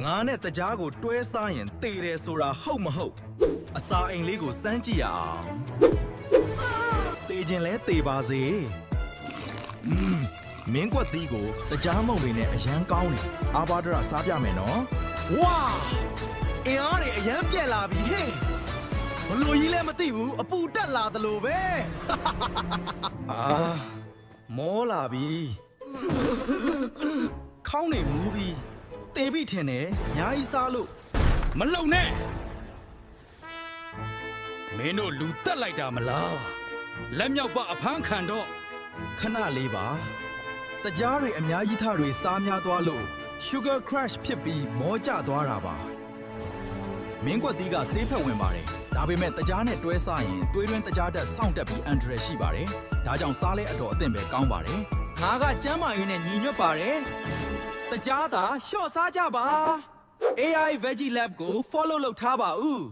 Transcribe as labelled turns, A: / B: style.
A: ငါနဲ့တကြားကိုတွဲစားရင်တေတယ်ဆိုတာဟုတ်မဟုတ်အစာအိမ်လေးကိုစမ်းကြည့်ရအောင်တေခြင်းလဲတေပါစေမင်းကွက်သီးကိုတကြားမုံတွေနဲ့အရန်ကောင်းတယ်အာဘာဒရာစားပြမယ်နော်ဝါအင်အားတွေအရန်ပြက်လာပြီဟေးဘလို့ကြီးလဲမသိဘူးအပူတက်လာသလိုပဲအာမောလာပြီခေါင်းနေမူးပြီတေပြီထင်တယ်ညာကြီးစားလို့မလုံနဲ့မင်းတို့လူတက်လိုက်တာမလားလက်မြောက်ပအဖမ်းခံတော့ခဏလေးပါတကြားတွေအများကြီးထတွေစားများသွားလို့ sugar crash ဖြစ်ပြီးမောကျသွားတာပါမင်းကွက်သီးကဆေးဖက်ဝင်ပါတယ်ဒါပေမဲ့တကြားနဲ့တွဲစားရင်သွေးတွင်းတကြားတက်စောင့်တက်ပြီးအန်ဒရယ်ရှိပါတယ်ဒါကြောင့်စားလဲအတော်အသင့်ပဲကောင်းပါတယ်ငါကကျမ်းမာရေးနဲ့ညီညွတ်ပါတယ်တကြားသာရှော့စားကြပါ AI Veggie Lab ကို follow လုပ်ထားပါဦး